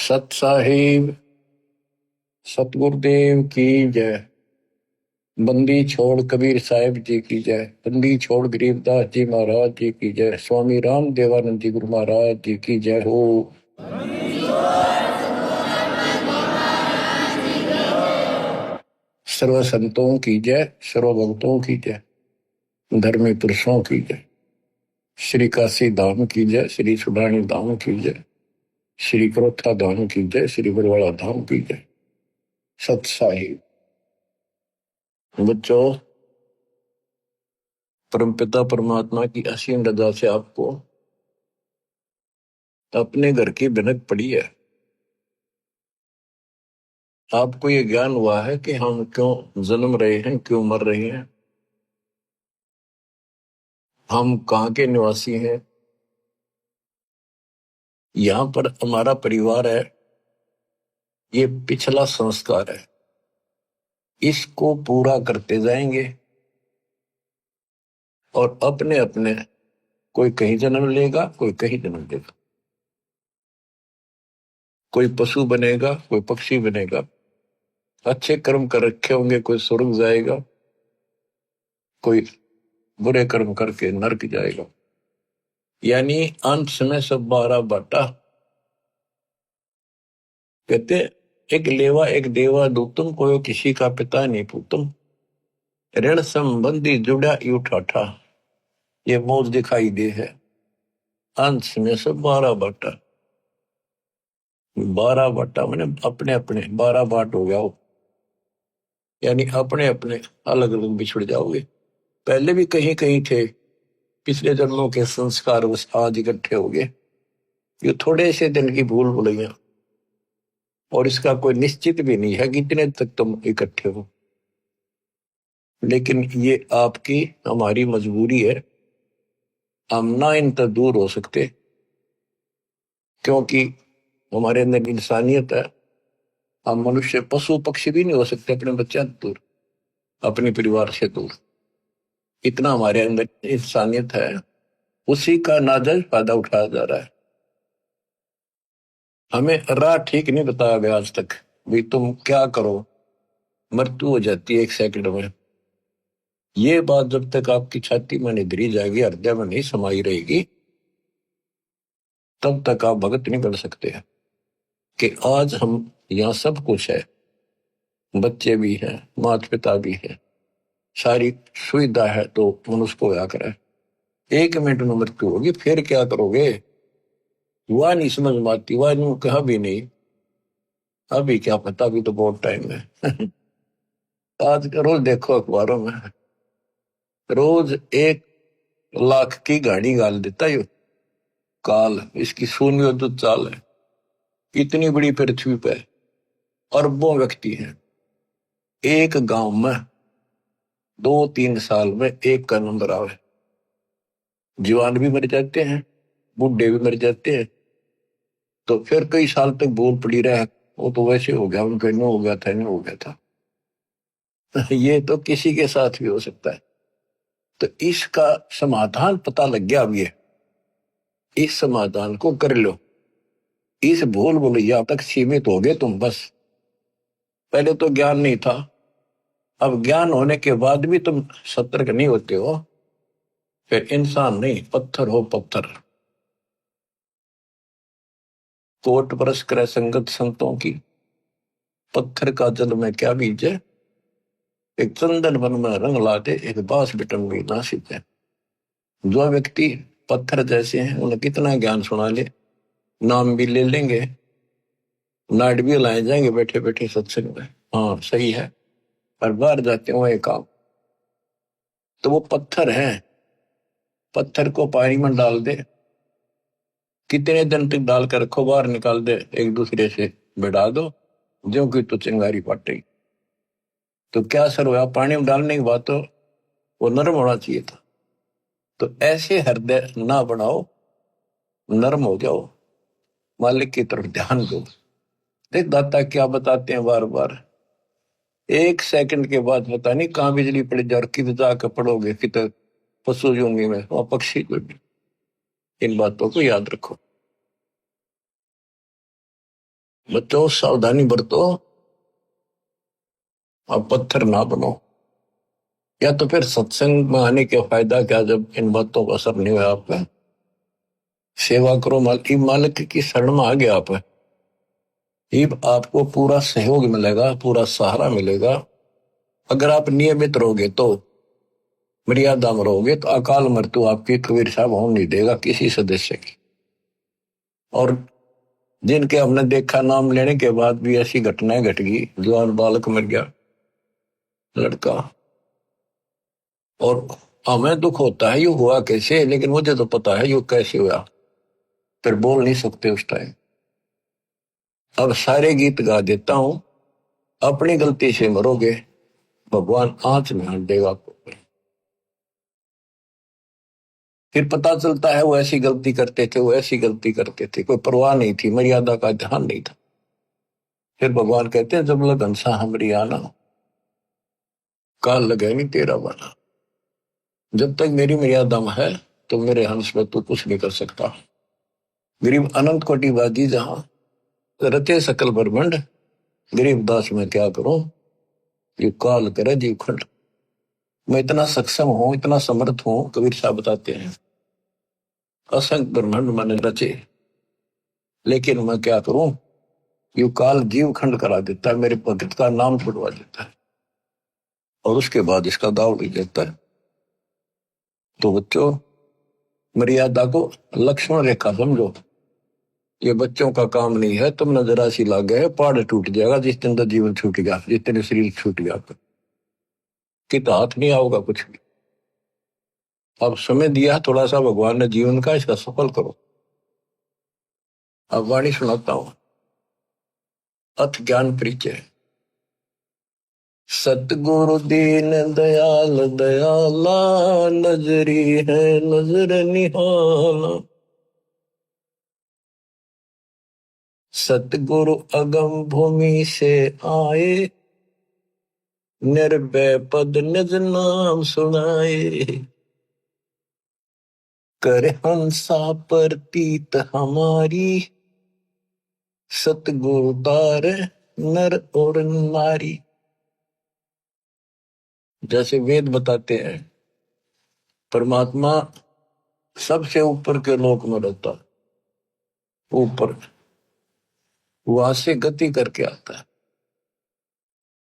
सत साहिब सतगुरुदेव की जय। बंदी छोड़ कबीर साहिब जी की जय। बंदी छोड़ गरीबदास जी महाराज जी की जय। स्वामी राम देवानंद जी गुरु महाराज जी की जय हो। सर्व संतों की जय, सर्व भक्तों की जय, धर्मी पुरुषों की जय। श्री काशी धाम की जय, श्री सुडानी धाम की जय, श्री क्रोथा धाम की जय, श्री बरवाड़ा धाम की जय। सत साहिब बच्चों, परमपिता परमात्मा की असीम रजा से आपको अपने घर की भनक पड़ी है। आपको ये ज्ञान हुआ है कि हम क्यों जन्म रहे हैं, क्यों मर रहे हैं, हम कहाँ के निवासी हैं। यहाँ पर हमारा परिवार है, ये पिछला संस्कार है, इसको पूरा करते जाएंगे और अपने अपने कोई कहीं जन्म लेगा, कोई कहीं जन्म लेगा, कोई पशु बनेगा, कोई पक्षी बनेगा। अच्छे कर्म कर रखे होंगे, कोई स्वर्ग जाएगा, कोई बुरे कर्म करके नरक जाएगा। यानी अंत में सब 12 बाटा। कहते एक लेवा एक देवा दूतम, कोई किसी का पिता नहीं पूतम। ऋण संबंधी जुड़ा यू ठाठा, ये मौज दिखाई दे है। अंश में सब 12 बाटा। 12 बाटा मैंने अपने अपने 12 बाट हो गया हो, यानी अपने अपने अलग अलग बिछड़ जाओगे। पहले भी कहीं कहीं थे, पिछले जन्मों के संस्कार बस आज इकट्ठे हो गए। ये थोड़े से दिन की भूल भुलैया, और इसका कोई निश्चित भी नहीं है कि कितने तक तुम इकट्ठे हो। लेकिन ये आपकी हमारी मजबूरी है, हम ना इन तक दूर हो सकते, क्योंकि हमारे अंदर इंसानियत है। हम मनुष्य पशु पक्षी भी नहीं हो सकते अपने बच्चे दूर, अपने परिवार से दूर। इतना हमारे अंदर इंसानियत है, उसी का नाजायज फायदा उठाया जा रहा है। हमें राह ठीक नहीं बताया गया आज तक, भाई तुम क्या करो, मृत्यु हो जाती है 1 सेकंड में। ये बात जब तक आपकी छाती में नहीं धरी जाएगी, हृदय में नहीं समाई रहेगी, तब तक आप भगत नहीं बन सकते हैं कि आज हम यहाँ सब कुछ है, बच्चे भी हैं, माता पिता भी हैं, सारी सुविधा है, तो मनुष्य को क्या करे। 1 मिनट में मृत्यु होगी, फिर क्या करोगे। वह नहीं समझ में आती, वह नहीं कहा भी नहीं, अभी क्या पता, अभी तो बहुत टाइम है। आज रोज देखो अखबारों में, रोज 1 लाख की गाड़ी गाल देता है काल। इसकी शून्य जो चाल है, इतनी बड़ी पृथ्वी पे अरबों व्यक्ति हैं। एक गांव में 2-3 साल में एक का नंबर आवे। जवान भी मर जाते हैं, बूढ़े भी मर जाते हैं, तो फिर कई साल तक बोल पड़ी रहे, वो तो वैसे हो गया, उनका नो हो गया था, नो हो गया था। ये तो किसी के साथ भी हो सकता है। तो इसका समाधान पता लग गया। अब ये इस समाधान को कर लो, इस भूल भुलैया तक सीमित हो गए तुम बस। पहले तो ज्ञान नहीं था, अब ज्ञान होने के बाद भी तुम सतर्क नहीं होते हो, फिर इंसान नहीं पत्थर हो पत्थर। कोट परस करे संगत संतों की, पत्थर का जल में क्या बीजे। एक चंदन वन में रंग लाते, एक बांस बिटन में ना सीते। जो व्यक्ति पत्थर जैसे हैं, उन्हें कितना ज्ञान सुना ले, नाम भी ले लेंगे, नाट भी लाए जाएंगे बैठे बैठे सत्संग में, हाँ सही है, पर बाहर जाते हो एक काम, तो वो पत्थर है। पत्थर को पानी में डाल दे, कितने दिन तक डाल कर रखो, बाहर निकाल दे, एक दूसरे से बिड़ा दो, जो कि तो चिंगारी पाटेगी। तो क्या असर हुआ, पानी में डालने के बाद तो वो नरम होना चाहिए था। तो ऐसे हृदय ना बनाओ, नरम हो जाओ, मालिक की तरफ ध्यान दो। देख दाता क्या बताते हैं बार बार, 1 सेकंड के बाद पता नहीं कहाँ बिजली पड़ जाए और किधर जाकर पड़ोगे, किधर पशु जूंगी में और पक्षी को भी। इन बातों को याद रखो। बच्चों सावधानी बरतो, अब पत्थर ना बनो। या तो फिर सत्संग में आने के फायदा क्या, जब इन बातों का असर नहीं हुआ आप पे, सेवा करो, मालिक की शरण में आ गया आप, ये आपको पूरा सहयोग मिलेगा, पूरा सहारा मिलेगा। अगर आप नियमित रहोगे तो, मर्यादा में रहोगे तो अकाल मृत्यु आपकी कबीर साहब होने नहीं देगा किसी सदस्य की। और जिनके हमने देखा नाम लेने के बाद भी ऐसी घटनाएं घट गई, जवान बालक मर गया लड़का, और हमें दुख होता है ये हुआ कैसे, लेकिन मुझे तो पता है ये कैसे हुआ, फिर बोल नहीं सकते उस टाइम। अब सारे गीत गा देता हूं, अपनी गलती से मरोगे, भगवान आंच में हट देगा आपको। फिर पता चलता है वो ऐसी गलती करते थे, वो ऐसी गलती करते थे, कोई परवाह नहीं थी, मर्यादा का ध्यान नहीं था। फिर भगवान कहते हैं जब लग हंसा हमरी आना, काल लगे नहीं तेरा वाला। जब तक मेरी मर्यादा में है तो मेरे हंस में तू कुछ नहीं कर सकता। गरीब अनंत कोटिवादी जहां रचे सकल ब्रह्मंड, गरीब दास में क्या करूं, ये काल करे जीव खंड। मैं इतना सक्षम हूं, इतना समर्थ हूं, कबीर साहब बताते हैं, असंख्य ब्रह्मांड मैंने रचे, लेकिन मैं क्या करूं, यू काल जीव खंड करा देता है, मेरे भगत का नाम छुड़वा देता है, और उसके बाद इसका दाव नहीं देता है। तो बच्चों, मर्यादा को लक्ष्मण रेखा समझो, ये बच्चों का काम नहीं है। तुम नजरा सी लाग गए, पहाड़ टूट जाएगा जिस दिन का जीवन छूट गया, जिस दिन शरीर छूट गया, कि तो हाथ नहीं आओगा कुछ भी। अब समय दिया थोड़ा सा भगवान ने जीवन का, इसका सफल करो। अब वाणी सुनाता हूं, अथ ज्ञान परिचय। सतगुरु दीन दयाल दयाला, नजरी है नजर निहाला। सतगुरु अगम भूमि से आए, निर्भय पद निज नाम सुनाए। कर हंसा प्रतीत हमारी, सतगुरु तार नर और नारी। जैसे वेद बताते हैं, परमात्मा सबसे ऊपर के लोक में रहता है, ऊपर वहां से गति करके आता है।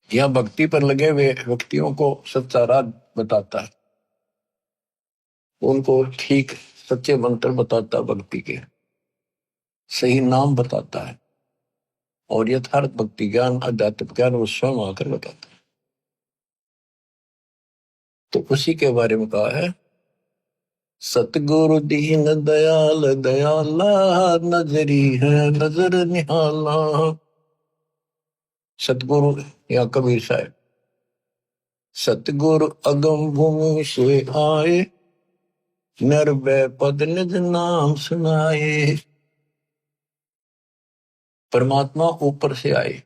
यह भक्ति पर लगे हुए व्यक्तियों को सच्चा राह बताता है, उनको ठीक सच्चे मंत्र बताता है, भक्ति के सही नाम बताता है, और यथार्थ भक्ति ज्ञान आध्यात्मिक ज्ञान वो स्वयं आकर बताता है। तो उसी के बारे में कहा है, सतगुरु दीन दयाल दयाला, नजरी है नजर निहाला। सतगुरु या कबीर साहब, सतगुरु अगम भूमि से आए, निर्भय पद निज नाम सुनाए। परमात्मा ऊपर से आए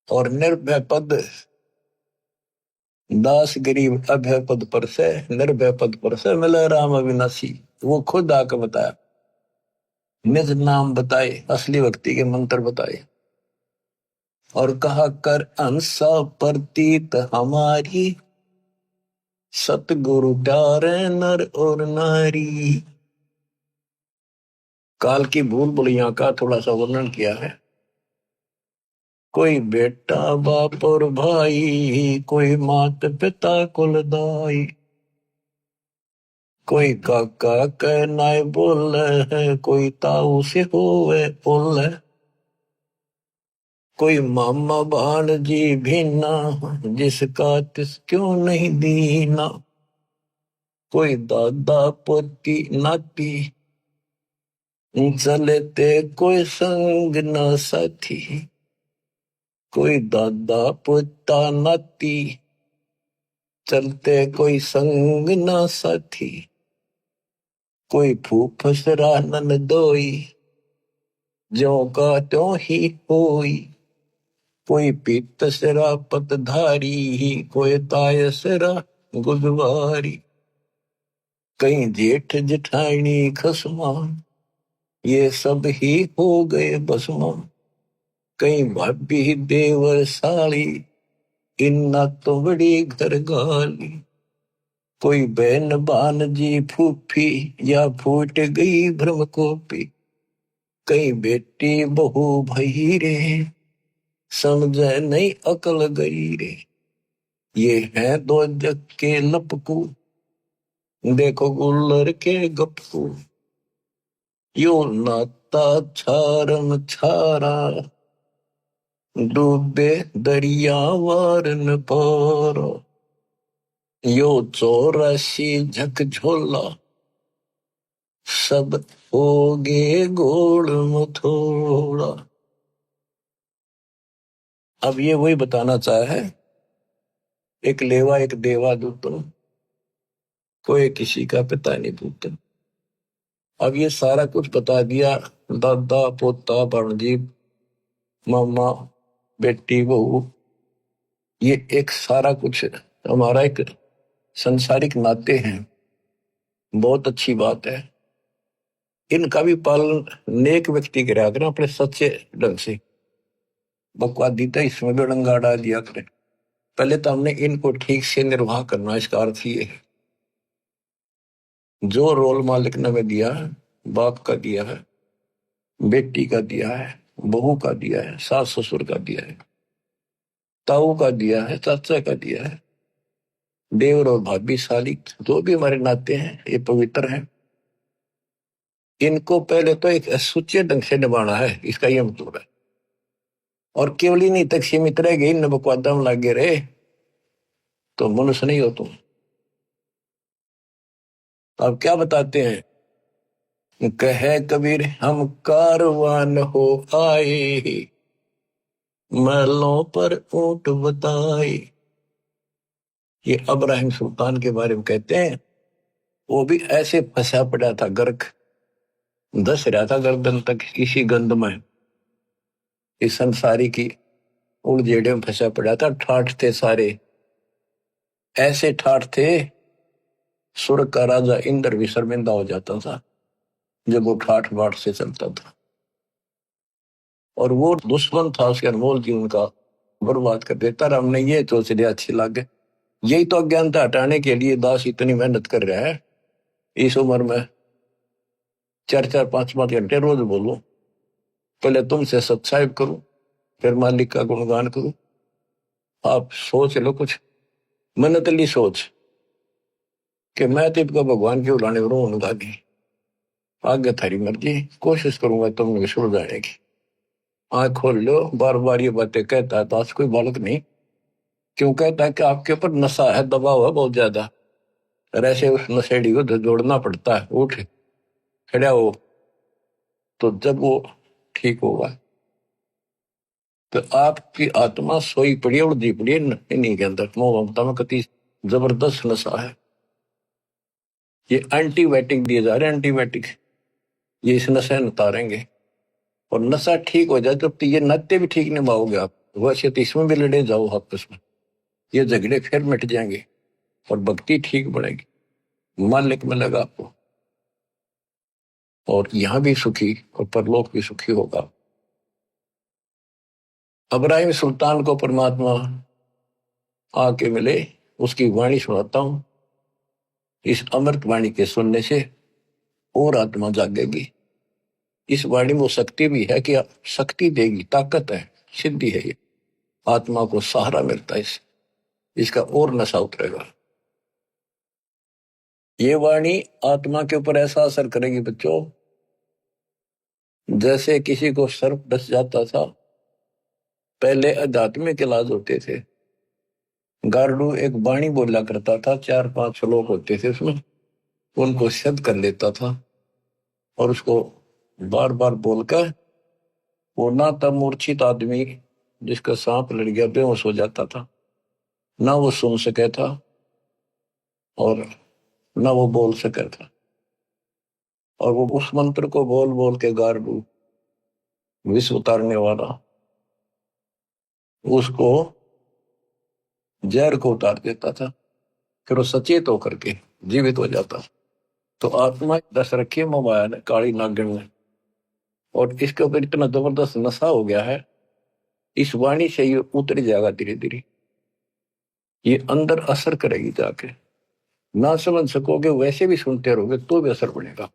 और निर्भय पद, दास गरीब अभय पद पर से, निर्भय पद पर से मिले राम अविनाशी। वो खुद आकर बताया, निज नाम बताए, असली भक्ति के मंत्र बताए, और कहा कर अंसा प्रतीत हमारी, सतगुरु प्यारे नर और नारी। काल की भूल भुलैया का थोड़ा सा वर्णन किया है। कोई बेटा बाप और भाई, कोई मात पिता कुलदाई, कोई काका कहनाए बोल है, कोई ताऊ से होवे बोल है, कोई मामा भाणजी भीना, जिसका तिस क्यों नहीं दीना, कोई दादा पोती नाती, चलते कोई संग न साथी, कोई दादा पोता नाती, चलते कोई संग न साथी, कोई फूफसरा ननदोई, ज्यों का त्यों ही होई, कोई पीतसरा पतधारी, कोई तायसरा गुदवारी, कहीं जेठ जेठानी खसमा, ये सब ही हो गए बसमा। कई भाभी देवर साली, इन्ना तो बड़ी घर गाली। कोई बहन भानजी फूफी, या फूट गई भ्रम कोपी। कई बेटी बहू भई रे, समझे नहीं अकल गई रे। ये है दो जग के लपकू, देखो गुल्लर के गपकू। यो नाता छारम छारा, डूबे दरिया वारन पारा। यो 84 झकझोला, सब होगे गोड़ मथोड़ा। अब ये वही बताना चाहे है, एक लेवा एक देवा दूतन, कोई किसी का पिता नहीं पूतन। अब ये सारा कुछ बता दिया, दादा पोता भांजी मामा बेटी बहू, ये एक सारा कुछ हमारा एक संसारिक नाते हैं। बहुत अच्छी बात है। इनका भी पालन नेक व्यक्ति करा करें अपने सच्चे ढंग से। बकवादी तो इसमें भी डंगा डाल दिया करें। पहले तो हमने इनको ठीक से निर्वाह करना, इसका अर्थ ये है जो रोल मालिक ने हमें दिया है, बाप का दिया है, बेटी का दिया है, बहू का दिया है, सास ससुर का दिया है, ताऊ का दिया है, चाचा का दिया है, देवर और भाभी साली, जो भी हमारे नाते हैं ये पवित्र हैं। इनको पहले तो एक सुच्चे ढंग से निभाना है, इसका यह मतलब है। और केवल ही नहीं तक सीमित रह गई, न बकवादा में लागे रहे तो मनुष्य नहीं हो तुम। अब क्या बताते हैं, कहे कबीर हम कारवान हो आए, महलों पर ऊंट बताए। ये इब्राहिम सुल्तान के बारे में कहते हैं, वो भी ऐसे फंसा पड़ा था, गर्क धस रहा था गर्दन तक इसी गंध में, इस संसारी की उलझेड़े में फंसा पड़ा था। ठाठ थे सारे, ऐसे ठाठ थे स्वर्ग का राजा इंद्र भी शर्मिंदा हो जाता था जब वो ठाठ बाट से चलता था। और वो दुश्मन था उसके अनमोल जीवन का, बर्बाद कर देता। हमने ये सोच लिया अच्छी लगे, यही तो अज्ञानता हटाने के लिए दास इतनी मेहनत कर रहा है। इस उम्र में 4-4 5-5 घंटे रोज बोलूं, पहले तुमसे सत्साहिब करूं, फिर मालिक का गुणगान करूं। आप सोच लो कुछ मनतली सोच कि मैं तिप का भगवान के उलाने रो उनका की आगे थारी मर्जी, कोशिश करूंगा तुम सुन जाने की। आंख खोल लो, बार बार ये बातें कहता है दास, कोई बालक नहीं। क्यों कहता है कि आपके ऊपर नशा है, दबाव है बहुत ज्यादा, और ऐसे उस नशेड़ी को जोड़ना पड़ता है। उठ खड़ा हो, तो जब वो ठीक होगा। तो आपकी आत्मा सोई पड़ी है, उड़दी पड़ी है इन्हीं के अंदर, मोह ममता में कति जबरदस्त नशा है। ये एंटीबायोटिक दिए जा रहे हैं, एंटीबायोटिक, ये इस नशे में उतारेंगे। और नशा ठीक हो जाए जब तो ये नाते भी ठीक निभाओगे आप, वैसे तो इसमें भी लड़े जाओ आपस में, ये झगड़े फिर मिट जाएंगे और भक्ति ठीक बढ़ेगी, मालिक मिलेगा आपको, और यहां भी सुखी और परलोक भी सुखी होगा। इब्राहिम सुल्तान को परमात्मा आके मिले, उसकी वाणी सुनाता हूं। इस अमृत वाणी के सुनने से और आत्मा जागेगी। इस वाणी में वो शक्ति भी है कि शक्ति देगी, ताकत है, सिद्धि है। ये आत्मा को सहारा मिलता है, इसका और नशा उतरेगा। ये वाणी आत्मा के ऊपर ऐसा असर करेगी बच्चों, जैसे किसी को सर्प डस जाता था। पहले आध्यात्मिक इलाज होते थे, गार्डू एक वाणी बोला करता था, 4-5 श्लोक होते थे उसमें, उनको सिद्ध कर लेता था और उसको बार बार बोलकर वो ना तब मूर्छित आदमी जिसका सांप लड़ गया बेहोश हो जाता था, ना वो सुन सके था और ना वो बोल सके था। और वो उस मंत्र को बोल बोल के गार्डू विष उतारने वाला उसको जहर को उतार देता था, फिर वो सचेत होकर के जीवित हो जाता। तो आत्मा दस रखी है मोबाइल काली नागिन में, और इसके ऊपर इतना जबरदस्त नशा हो गया है इस वाणी से ये उतर जाएगा धीरे धीरे, ये अंदर असर करेगी जाके। ना समझ सकोगे वैसे भी सुनते रहोगे तो भी असर पड़ेगा,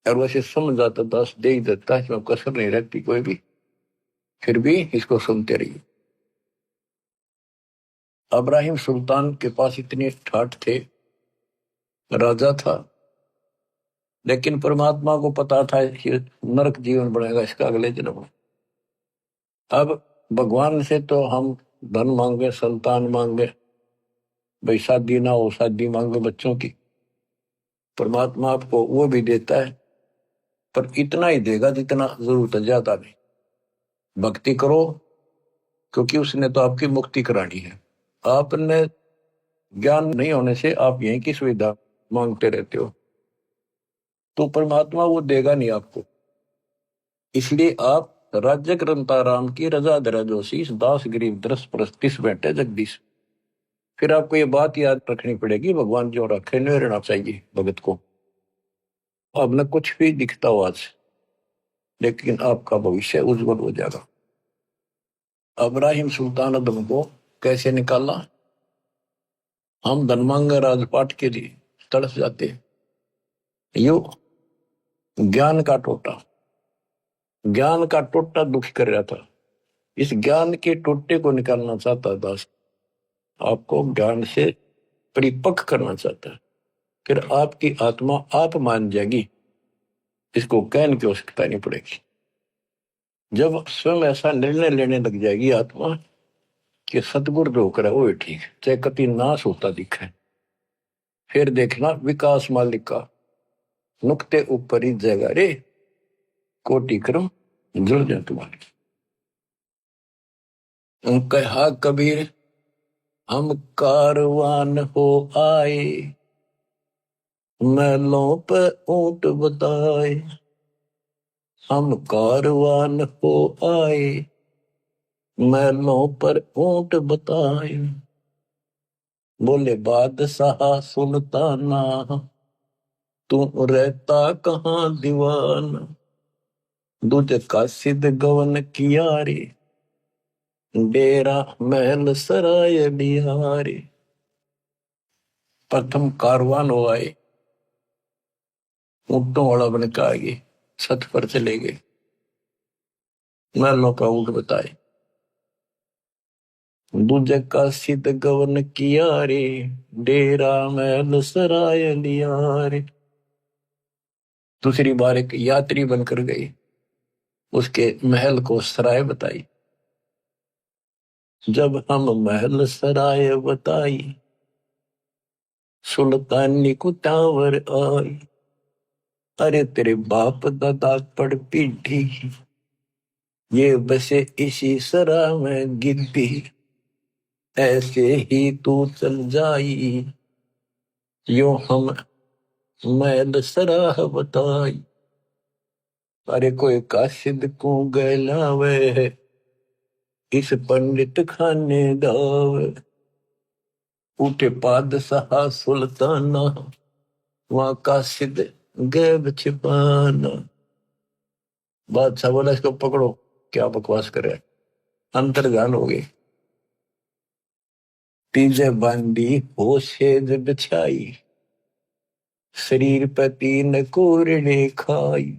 और वैसे समझ आता दास दे ही देता है, इसमें कसर नहीं रहती कोई भी, फिर भी इसको सुनते रहिए। इब्राहिम सुल्तान के पास इतने ठाठ थे, राजा था, लेकिन परमात्मा को पता था कि नरक जीवन बनेगा इसका अगले जन्म में। अब भगवान से तो हम धन मांगे, संतान मांगे, भाई शादी ना हो शादी मांगे बच्चों की, परमात्मा आपको वो भी देता है, पर इतना ही देगा जितना जरूरत है, ज्यादा नहीं। भक्ति करो, क्योंकि उसने तो आपकी मुक्ति करानी है। आपने ज्ञान नहीं होने से आप यहीं की सुविधा मांगते रहते हो, तो परमात्मा वो देगा नहीं आपको। इसलिए आप राज्य ग्रंथा राम की रजा धरा जोशीस, दास गरीब दरस परस्तिस बैठे जगदीश। फिर आपको ये बात याद रखनी पड़ेगी, भगवान जो रखे नहीं रहना चाहिए भगत को। अब न कुछ भी दिखता हो आज, लेकिन आपका भविष्य उज्जवल हो जाएगा। इब्राहिम सुल्तान अदम को कैसे निकाला? हम धन मांगे राजपाट के लिए तड़प जाते, यो ज्ञान का टोटा, ज्ञान का टोटा दुख कर रहा था। इस ज्ञान के टोटे को निकालना चाहता दास, आपको ज्ञान से परिपक्व करना चाहता है। फिर आपकी आत्मा आप मान जाएगी, इसको कहने की आवश्यकता नहीं पड़ेगी। जब स्वयं ऐसा निर्णय लेने लग जाएगी आत्मा कि सतगुरु जो करे वो ही ठीक, चाहे कति नाश होता दिखे, फिर देखना विकास मालिक का नुक्ते ऊपर ही जगह रे, कोटि क्रम जुड़ जाए तुम्हारे। कहा कबीर हम कारवान हो आए, महलों पे ऊंट बताए। हम कारवान हो आए, महलों पर ऊंट बताए। बोले बादशाह सुल्ताना, तू रहता कहाँ दीवाना। दूज का सिद्ध गवन किया रे, डेरा महल सराय बिहारी। प्रथम कारवान हो आए, ऊंटों वाला बन के आगे छत पर चले गए, महलों का ऊंट बताए। दूजे का सिद्ध गवन किया रे, डेरा महल सराय लिया रे। दूसरी बार एक यात्री बनकर गई, उसके महल को सराय बताई। जब हम महल सराय बताई, सुल्तानी को टावर आई। अरे तेरे बाप दादा पड़ पीठी, ये बसे इसी सरा में गिद्दी। ऐसे ही तू चल जाई, यो हम महल सराह बताई। अरे कोई काशिद को गैलावे, इस पंडित खाने दावे। उठे पादशाह सुल्ताना, वहां काशिद गैब छिपाना। बादशाह बोला इसको पकड़ो, क्या बकवास करे, अंतर्ध्यान हो गई। तीजे बांधी हो सेज बिछाई, शरीर पे तीन कोरड़े खाई।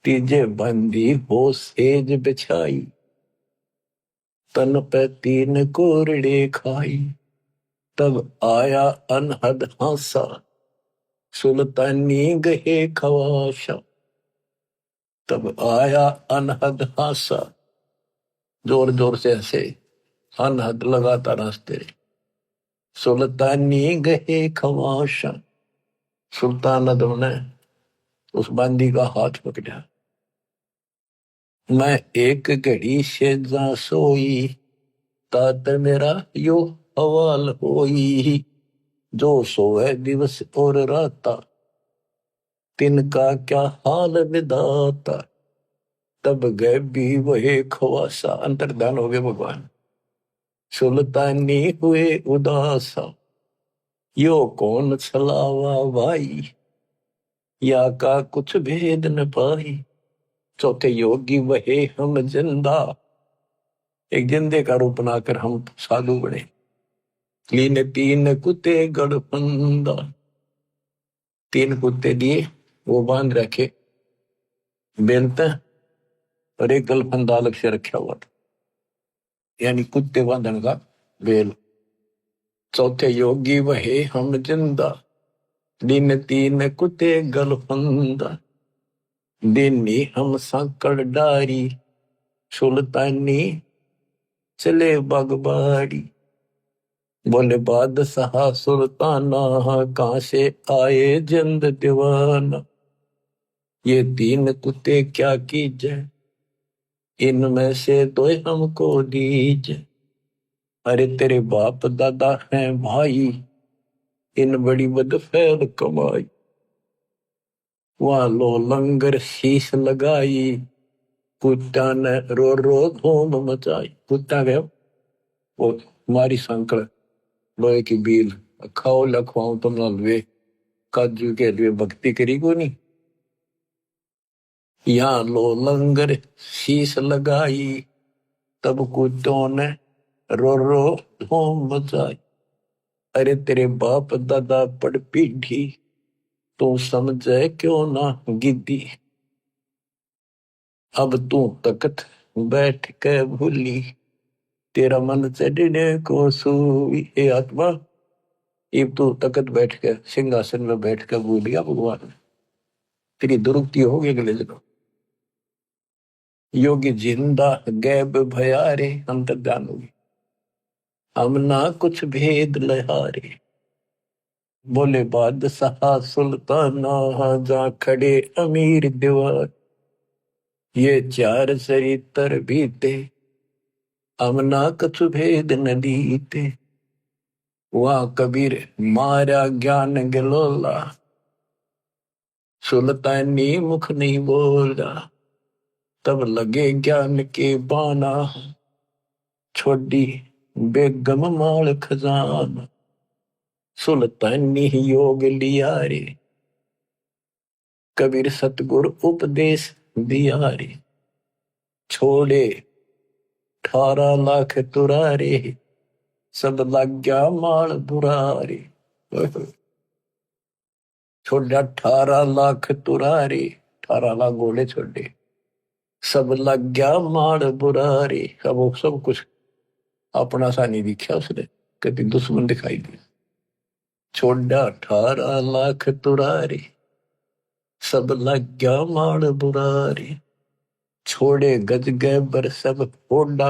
तीजे बांधी हो सेज बिछाई, तन पे तीन कोरड़े खाई। तब आया अनहद हासा, सुल्तानी गहे खवाशा। तब आया अनहद हासा, जोर जोर से ऐसे अनहद लगाता रास्ते। सुल्तानी गहे खवाशा, सुल्तान अदम ने उस बांदी का हाथ पकड़ा। मैं एक घड़ी से जा सोई, तात मेरा यो हवाल होई। जो सोए दिवस और राता, तिनका क्या हाल विधाता। तब गए भी वही खवासा, अंतर्धान हो गए भगवान। सुल्तानी हुए उदासा, यो कौन छलावा भाई, या का कुछ भेद न पाई। चौथे योगी वहे हम जिंदा, एक जिंदे का रूप बनाकर हम साधु बने। लीने तीन कुत्ते गड़फंदा, तीन कुत्ते दिए, वो बांध रखे बेलते, और एक गलफंदा अलग से रखा हुआ था, यानी कुत्ते बांधन का बेल। चौथे योगी वहे हम जिंदा, दिन तीन कुत्ते गलफंदा, दिनी हम संकड़ डारी, सुल्तानी चले बागबाड़ी। बोले बादशाह सुल्ताना, कहां से आए जिंद दीवाना, ये तीन कुत्ते क्या कीजे, इनमें से दो हमको दीजे। अरे तेरे बाप दादा हैं भाई, इन बड़ी बदफैल कमाई। वहां लो लंगर शीश लगाई, कुत्ता ने रो रो धूम मचाई। कुत्ता गया वो मारी संकड़ लोहे की बील, खाओ लखवाओ तुम वे काजू के लिए भक्ति करी को नहीं। यहाँ लो लंगर शीश लगाई, तब कुत्तों ने रो रो धूम मचाई। अरे तेरे बाप दादा पड़ पीढ़ी, तू समझे क्यों ना गिद्दी। अब तू तकत बैठ के भूली, तेरा मन चढ़ने को सूई। हे आत्मा, इब तू तकत बैठ के सिंहासन में बैठ के भूलिया भगवान, तेरी दुरुक्ति होगी अगले दिनों। योगी जिंदा गैब भयारे, अंतर्ध्यान होगी, हम ना कुछ भेद लहारे। बोले बादशाह सुल्ताना, जा खड़े अमीर दीवार, ये चार चरित्र बीते, हम ना कुछ भेद न दीते। वहां कबीर मारा ज्ञान गलोला, सुल्तानी मुख नहीं बोला, तब लगे ज्ञान के बाना, छोड़ी बेगम माल खजाना। सुल्तानी योग लिया रे, कबीर सतगुरु उपदेश दिया रे। छोड़े 18 लाख तुरारे, सब लग गया माल बुरारे। छोड़ा 18 लाख तुरारे, 18 लाख घोड़े छोड़े, सब लग गया माल बुरारे। अब वो सब कुछ अपना सा नहीं दिखा उसने, कभी दुश्मन दिखाई दिया। छोड़ा 18 लाख तुरारे, सब लग गया माल बुरारे। छोड़े गज गैबर सब होड़ा,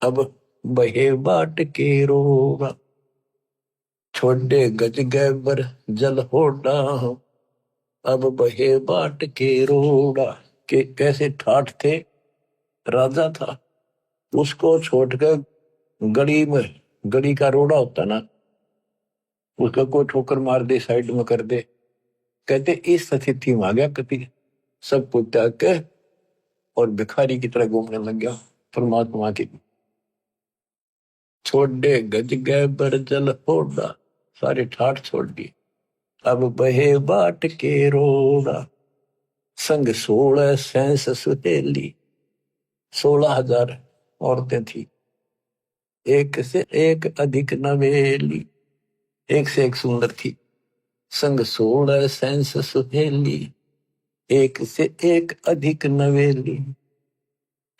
अब बहे बाट के रोगा। छोड़े गज गैबर जल होड़ा, अब बहे बाट के रोड़ा। के कैसे ठाठ थे, राजा था, उसको छोड़कर गली में, गली का रोड़ा होता ना, उसका कोई ठोकर मार दे, साइड में कर दे, कहते इस स्थिति में आ गया कति, सब कुछ त्याग के और भिखारी की तरह घूमने लग गया परमात्मा की। छोड़े गज गए बर जल होड़ा, सारे ठाठ छोड़ दिए, अब बहे बाट के रोड़ा। संग 16 सैंस सुहेली, 16,000 औरतें थी, एक से एक अधिक नवेली, एक से एक सुंदर थी। संग 16 सैंस सुहेली, एक से एक अधिक नवेली।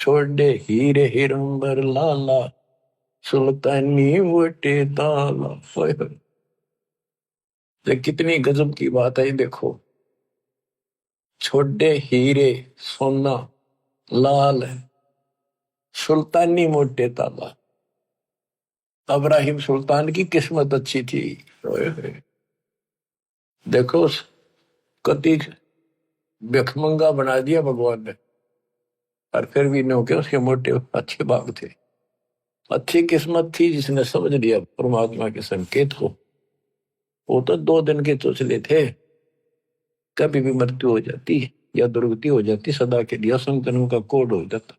छोड़े हीरे हिरंबर लाला, सुल्तानी मोटे दाला। ये कितनी गजब की बात है, देखो। छोड़े हीरे सोना लाल है, सुल्तानी मोटे ताला। इब्राहिम सुल्तान की किस्मत अच्छी थी। देखो कति भिखमंगा बना दिया भगवान ने, और फिर भी नो के उसके मोटे अच्छे भाग थे। अच्छी किस्मत थी जिसने समझ लिया परमात्मा के संकेत को। वो तो 2 दिन के चोचले थे, कभी भी मृत्यु हो जाती या दुर्गति हो जाती, सदा के लिए असंग जन्म का कोड हो जाता।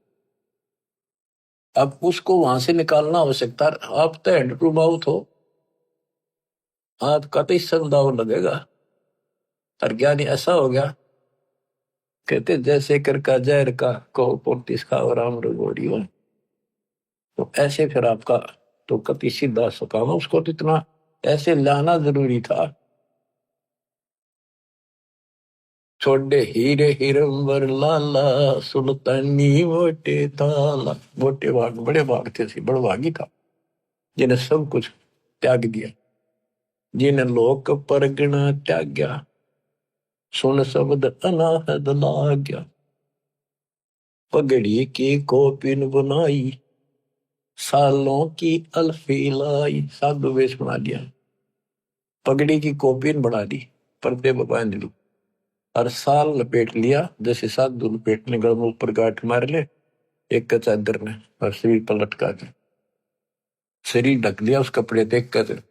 अब उसको वहां से निकालना आवश्यकता। आप तो हैंड टू माउथ हो, आपका तो इससे दाव लगेगा। और ज्ञानी ऐसा हो गया, कहते जैसे कर का जहर का कहो पोतिस का और राम रगोड़ी हो। तो ऐसे फिर आपका तो कति सीधा सकाम, उसको तो इतना ऐसे लाना जरूरी था। छोड़े हीरे हिरंबर लाला, सुल्तानी मोटे ताला। मोटे भाग बड़े भाग थे, सी बड़ भागी था जिन्हें सब कुछ त्याग दिया, जिन्हें लोक परगना त्याग्या, सुन शब्द अनाहद लाग्या। पगड़ी की कोपिन बनाई, सालों की अल्फी लाई। साधु वेश बना लिया, पगड़ी की कोपिन बना दी, पर्दे बांध ली, और साल लपेट लिया, जैसे साधु लपेटने गल में ऊपर गांठ मार ले एक का चादर ने, और शरीर पर लटका के शरीर ढक लिया उस कपड़े देख कर।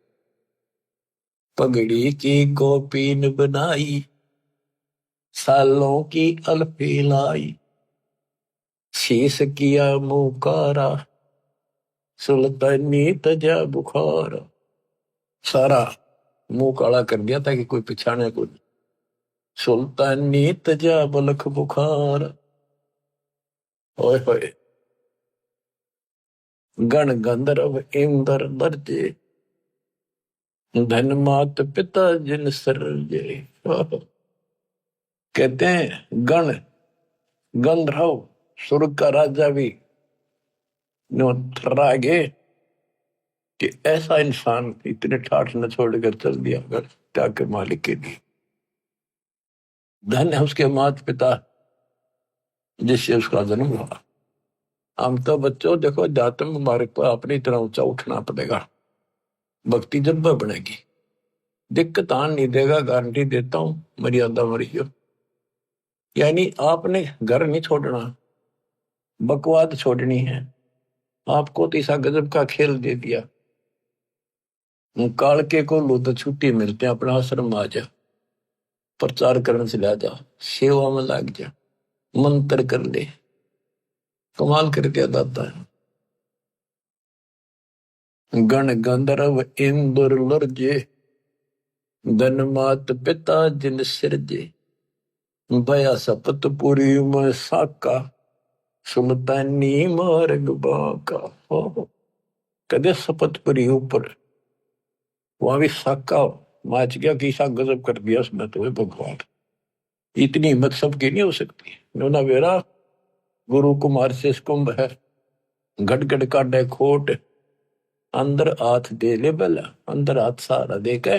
पगड़ी की कोपिन बनाई, सालों की अल्फी लाई। शीश किया मुकारा, सुल्तानी तजा बुखार। सारा मुंह काला कर दिया ताकि कोई पिछाने को। सुल्तानी तजा बलख बुखार। ओए होए, गण गंधर्व इंद्र दर्जे, धन मात पिता जिन सरजे। कहते हैं गण गंधर्व स्वर्ग का राजा भी थर्रागे कि ऐसा इंसान इतने ठाठ न छोड़कर चल दिया अगर त्याग के मालिक के लिए। धन है उसके माता पिता जिससे उसका जन्म हुआ। हम तो बच्चों देखो, अध्यात्म मार्ग पर अपनी तरह ऊंचा उठना पड़ेगा, भक्ति जब बनेगी। दिक्कत आन नहीं देगा, गारंटी देता हूं, मर्यादा मरियो। यानी आपने घर नहीं छोड़ना, बकवाद छोड़नी है। आपको तो ऐसा गजब का खेल दे दिया, काल के को लो तो छुट्टी मिलते, अपना आश्रम आ जा, प्रचार करने से ला जा, सेवा में लग जा, मंत्र कर ले। कमाल कर दिया दाता है। गण गंधर्व इंद्र लर्जे, धन मात पिता जिन सिरजे। भया सपतपुरी में साका, सुल्तानी मार्ग बाका। कदे सपतपुरी ऊपर वहां भी साका माच गया, किसा गजब कर दिया उसने तो भगवान। इतनी हिम्मत सबकी नहीं हो सकती। नोना वेरा गुरु कुमार से कुंभ है, घट काटे खोट, अंदर हाथ दे ले बला, अंदर हाथ सहारा दे के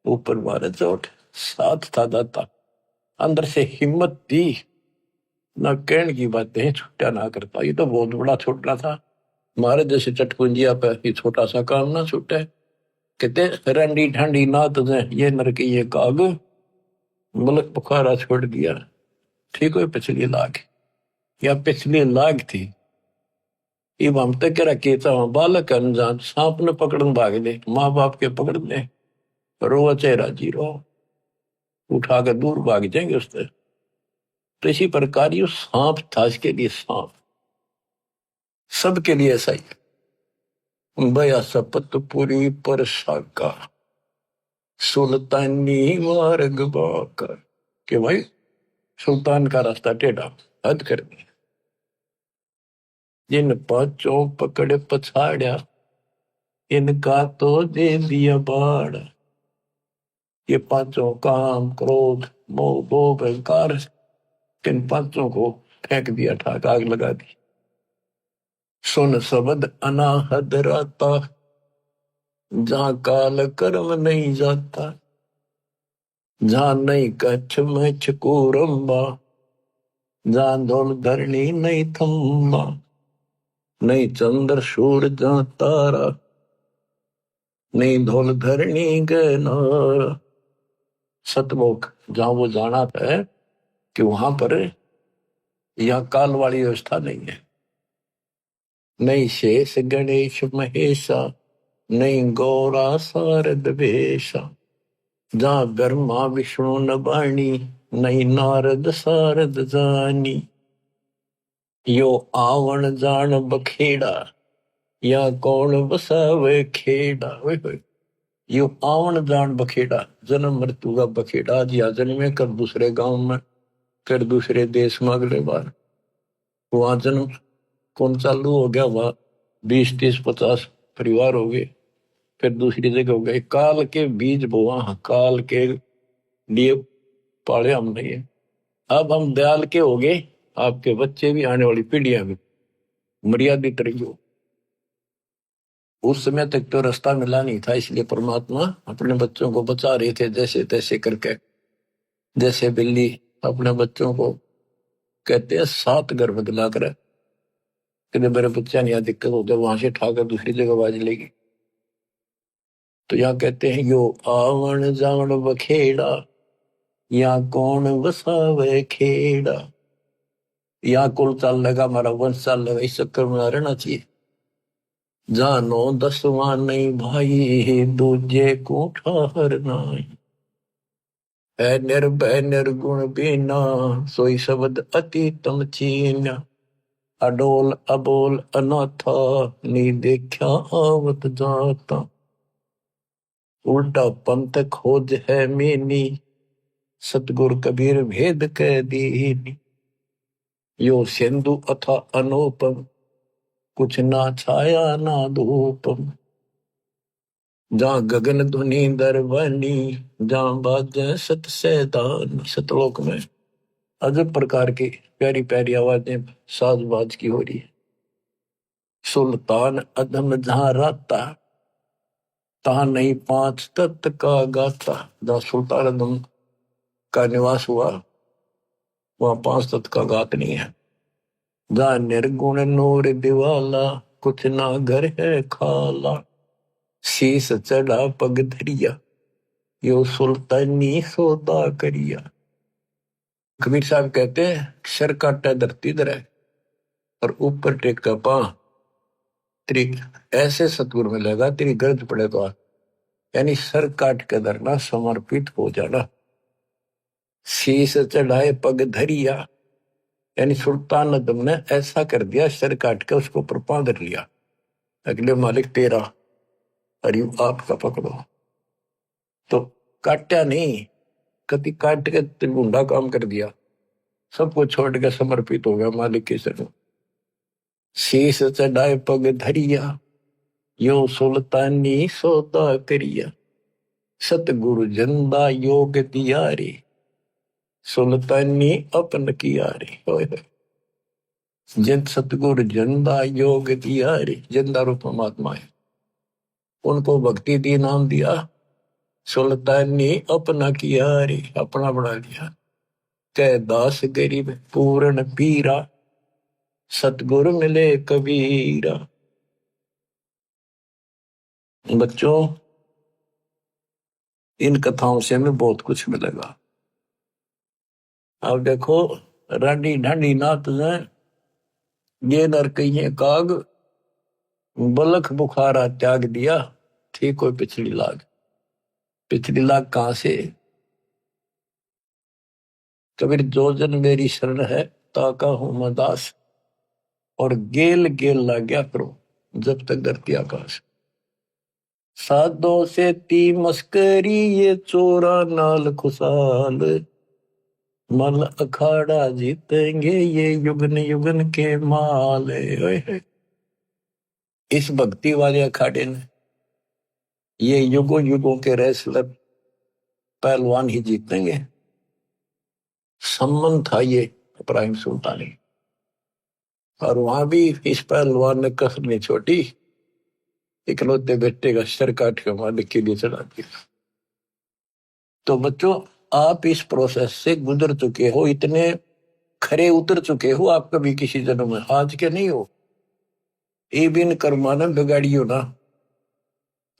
ऊपर मारे चोट। साथ था दाता, अंदर से हिम्मत दी, ना कहने की बातें छुट्टा ना करता। ये तो बहुत बड़ा छोटा था, मारे जैसे चटकुंजिया पे ये छोटा सा काम ना छूटे। कहते रंडी ठंडी ना तुझे ये नरकी ये काग, मुल्क बुखारा छोड़ दिया। ठीक है, पिछली लाख या पिछली लाख थी। इब हम तक केता बालक अनजान सांप ने पकड़न भाग ले, माँ बाप के पकड़ ले, रो चेहरा जीरो उठाकर दूर भाग जाएंगे उससे। तो इसी प्रकार ये सांप था, इसके लिए सांप सबके लिए ऐसा ही। भया सपतपुरी पर साका, सुल्तानी मार्ग बाकर। कि भाई सुल्तान का रास्ता टेढ़ा, हद कर दी। जिन पांचों पकड़ पछाड़ा, इनका तो दे दिया बाड़। ये पांचों काम क्रोध मोह भोग अहंकार, इन पांचों को फेंक दिया, ठाक आग लगा दी। सुन शब्द अनाहद राता, जहां काल कर्म नहीं जाता, जहां नहीं कच्छ में छकूरम्बा, जहां धोल धरणी नहीं थम्बा, नहीं चंद्र सूर जहां तारा, नहीं धोल धरणी गनारा। सतमुख जहां वो जाना है कि वहां पर यह काल वाली व्यवस्था नहीं है। नहीं शेष गणेश महेशा, नहीं गौरा शारद भेषा, जहां ब्रह्मा विष्णु न बाणी, नहीं नारद शारद जानी। यो आवण जान बखेड़ा, या कौन बसावे खेड़ा। यो आवण जान बखेड़ा, जन्म मृत्यु का बखेड़ा। आज या जन्मे कर दूसरे गांव में, फिर दूसरे देश में, अगले बार वहां जन्म कौन चालू हो गया, वहां 20, 30, 50 परिवार हो गए। फिर दूसरी जगह हो गए। काल के बीज बोआ, काल के लिए पाले हम नहीं है। अब हम दयाल के हो गए, आपके बच्चे भी, आने वाली पीढ़ियां भी मर्यादित रही हो। उस समय तक तो रास्ता मिला नहीं था, इसलिए परमात्मा अपने बच्चों को बचा रहे थे जैसे तैसे करके। जैसे बिल्ली अपने बच्चों को कहते हैं 7 घर बदला कर, कि मेरे बच्चा नहीं दिक्कत हो जाए, वहां से उठाकर दूसरी जगह बाज लेगी। तो यहाँ कहते हैं यो आवन जावन बखेड़ा, या कौन बसावे खेड़ा। यहाँ कुल चाल लगा, हमारा वंश चाल लगा, इस चक्कर में रहना चाहिए। जानो 10वां नहीं भाई, दूजे को ठहर नहीं। है निर्भय निर्गुण बीना, सोई शब्द अति तम चीन्या। अडोल अबोल अनाथा, नी देखा आवत जाता। उल्टा पंथ खोज है मीनी, सतगुर कबीर भेद कह दीनी। यो सिंधु अथा अनुपम, कुछ ना छाया ना धूपम। जहाँ गगन धुनी दरबानी, जहाँ बाजे सत सैदानी। सतलोक में अजब प्रकार की प्यारी प्यारी आवाजें साजबाज की हो रही है। सुल्तान अदम जहाँ राता, तहाँ नहीं 5 तत्व का गाता। जहाँ सुल्तान अदम का निवास हुआ, वहाँ 5 तत्व का गात नहीं है। जहाँ निर्गुण नूर दिवाला, कुछ ना घर है खाला। शीस चढ़ा पग धरिया, यो सुल्तानी सौदा करिया। कबीर साहब कहते हैं, सर काटा धरती धरे और ऊपर टेका पा। तेरी ऐसे सतगुरु मिलेगा, तेरी गर्ज पड़े तो यानी सर काट के धरना, समर्पित हो जाना। शीस चढ़ाए पग धरिया, यानी सुल्तान अदम ने ऐसा कर दिया, सर काट के उसको ऊपर धर लिया। अगले मालिक तेरा, अरे आपका पकड़ो। तो काटा नहीं, कभी काट के त्रिगुंडा काम कर दिया, सबको छोड़ के समर्पित हो गया मालिक की तरफ। शीस चढ़ाए पग धरिया, यो सुल्तानी सौदा करिया। सतगुरु जंदा योग दिया रे, सुल्तानी अपन किया रे। जिन सतगुरु जंदा योग दिया रे, जंदा रूप परमात्मा है, उनको भक्ति दी, नाम दिया। सुल्तानी अपना किया रे, अपना बना लिया। कह दास गरीब पूर्ण पीरा, सतगुरु मिले कबीरा। बच्चों, इन कथाओं से हमें बहुत कुछ मिलेगा। अब देखो, रानी ढांडी नाथ ने ये नर कहिए काग, बलख बुखारा त्याग दिया, ठीक कोई पिछली लाग। पिछली लाग कहां से? कबीर जो जन मेरी शरण है, ताका हूं मैं दास। और गेल गेल लाग गया करो जब तक धरती आकाश। साधो से ती मस्करी, ये चोरा नाल खुशाल। मल अखाड़ा जीतेंगे, ये युगन युगन के माल। इस भक्ति वाले अखाड़े ने ये युगों युगों के रेसलर पहलवान ही जीतेंगे। सम्मान था ये इब्राहिम सुल्तानी, और वहां भी इस पहलवान ने कसर नहीं छोटी, इकलौते बेटे का सर काट के मालिक के लिए चढ़ा दिया। तो बच्चों, आप इस प्रोसेस से गुजर चुके हो, इतने खरे उतर चुके हो आप कभी किसी जन्म में, आज के नहीं हो। ए बिन कर्मा ने बिगाड़ियो ना,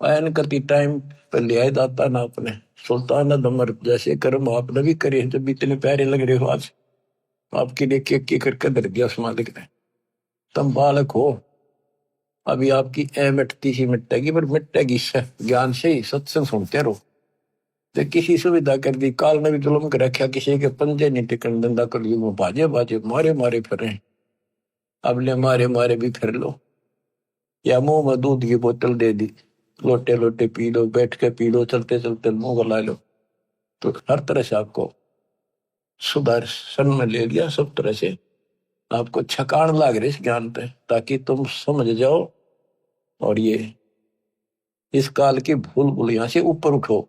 आयन कति टाइम पर लिया दाता ना अपने। सुल्तान अदमर जैसे कर्म आपने भी करे, जब इतने प्यारे लग रहे हो आज, आपके लिए के करके धर दिया उस मालिक ने। तुम बालक हो, अभी आपकी ए मिटती ही मिटेगी, पर मिटेगी ज्ञान से ही, सत्संग सुनते रहो। तो किसी सुविधा कर दी, काल ने भी जुल्म कर रखा, किसी के पंजे नहीं टिकन धंधा कर ली, बाजे बाजे मारे मारे फिर रहे। अब ले मारे मारे भी फिर लो, या मुंह में दूध की बोतल दे दी, लोटे लोटे पी लो, बैठ के पी लो, चलते चलते मुंह गला लो। तो हर तरह से आपको सुदर्शन में ले लिया, सब तरह से आपको छकान लाग रही इस ज्ञान पे, ताकि तुम समझ जाओ और ये इस काल की भूल भूलिया से ऊपर उठो,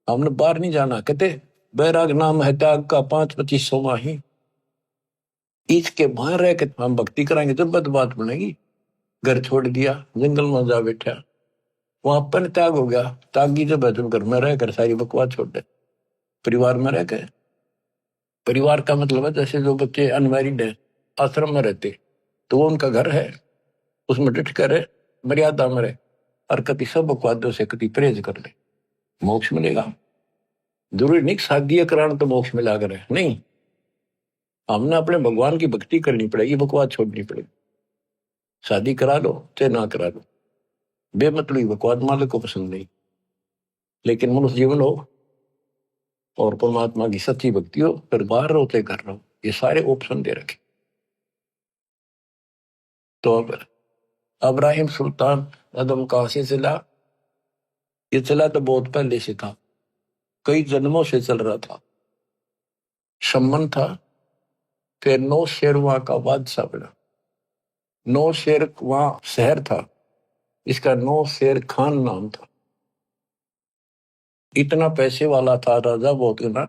हमने बाहर नहीं जाना। कहते बैराग नाम है त्याग का 5-25 माही, इसके बाहर रह के हम भक्ति कराएंगे तो बात बनेगी। घर छोड़ दिया, जंगल में जा बैठा, वहां पर त्याग हो गया। त्यागी जब है तुम घर में रहकर सारी बकवास छोड़ दे, परिवार में रह के। परिवार का मतलब है जैसे जो बच्चे अनमैरिड है आश्रम में रहते, तो वो उनका घर है, उसमें डट कर रहे, मर्यादा में रहे, और कति सब बकवादों से कति परहेज कर ले, मोक्ष मिलेगा। जरूरी नहीं शादी कराना तो मोक्ष मिला कर है, नहीं। हमने अपने भगवान की भक्ति करनी पड़ेगी, बकवास छोड़नी पड़ेगी। शादी करा लो चाहे ना करा लो, बेमतलबी बकवास मालिक को पसंद नहीं। लेकिन मनुष्य जीवन हो और परमात्मा की सच्ची भक्ति हो, फिर बाहर रहो चाहे घर रहो, ये सारे ऑप्शन दे रखे। तो अब अब्राहिम सुल्तान अदम कहां से चला? ये चला तो बहुत पहले से था, कई जन्मों से चल रहा था। शमन था, फिर नौ शेर वहां का बादशाह बना। नौ शेर वहां शहर था, इसका नौ शेर खान नाम था। इतना पैसे वाला था राजा, बहुत ना,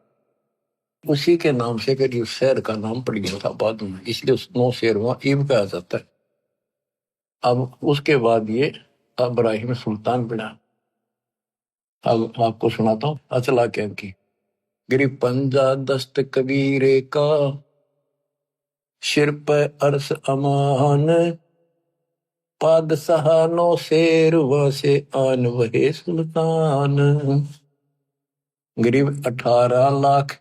उसी के नाम से करीब शहर का नाम पड़ गया था बाद में, इसलिए उस नौ शेर वहां ईब कहा जाता है। अब उसके बाद ये अब्राहिम सुल्तान बना। अब आपको सुनाता हूँ अचला क्या की। गिरी पंजा दस्त कबीरे का, सिर पे अर्श अमान, पादशाह नो शेर वसे आन वहे सुल्तान। गरीब 18 लाख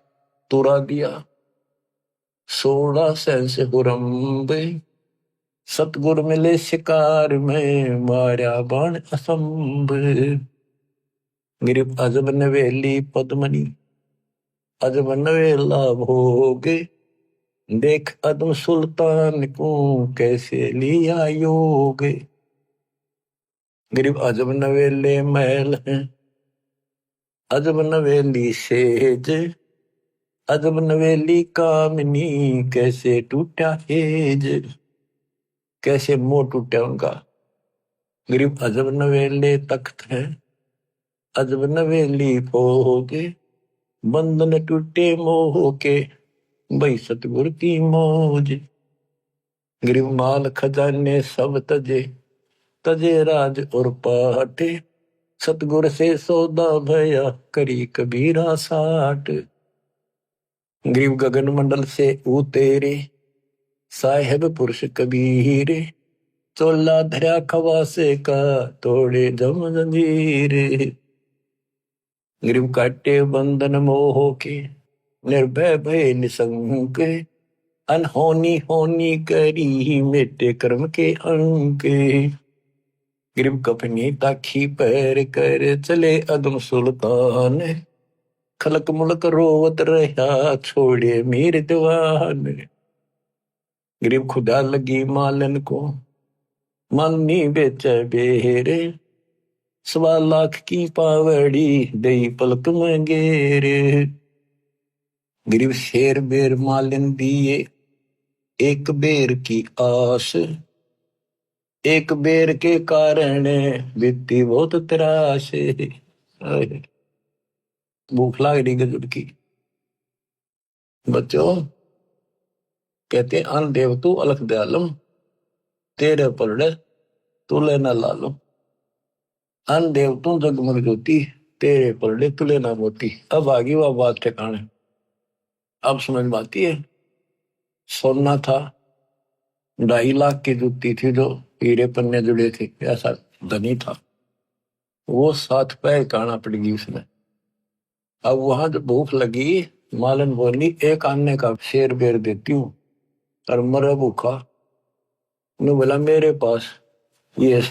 तुरा दिया, 16 से हुरम्ब, सतगुर मिले शिकार में मारा बाण असंभ। गिरिप अजब नवेली पद्मनी, अजब नवेला भोगे, देख अदम सुल्तान को कैसे लिया योग। गिरिप अजब नवेले महल हैं, अजब नवेली सेज, अजब नवेली कामनी कैसे टूटा हेज। कैसे मोह टूटा उनका। गिरिप अजब नवेले तख्त है, अजब नवेली भोगे, बंधन टूटे मोह के, भाई सतगुर की मौज। गिरिप माल खजाने सब तजे, तजे राज और पाटे, सतगुर से सौदा भया करी कबीरा साठ। गिरिप गगन मंडल से उतेरे, साहेब पुरुष कबीर, चोला धरा खवासे का तोड़े जम जंजीर। गिरिप काटे बंधन मोह के, निर्भय भय निसंक, अनहोनी होनी करी मेटे कर्म के अंक। गिरिप कपनी ताखी पैर कर चले अदम सुल्तान, खलक मुलक रोवत रहा छोड़े मीर दीवान। गिरिप खुदा लगी मालन को, मालनी बेचे बेरे, 1.25 लाख की पावड़ी दई पलक में गेरे। गिरिप शेर बेर मालन दिए, एक बेर की आस, एक बेर के कारण बीती बहुत त्रास। भूख लाग रही गजब की। बच्चों कहते अन देव तू अलख दयालम, तेरे पलड़े तुले न लालम। अन देव तू जगमग ज्योति, तेरे पलड़े तुले न मोती। अब आगे वह बात ठिकाने, अब समझ में आती है। सोना था, 2.5 लाख की जूती थी जो हीरे पन्ने जुड़े थे, ऐसा धनी था वो। 7 पैर काना पड़ गई उसने। अब वहां जब भूख लगी, मालन बोली 1 आने का शेर बेर देती हूँ, और मरे भूखा। उन्होंने बोला मेरे पास ये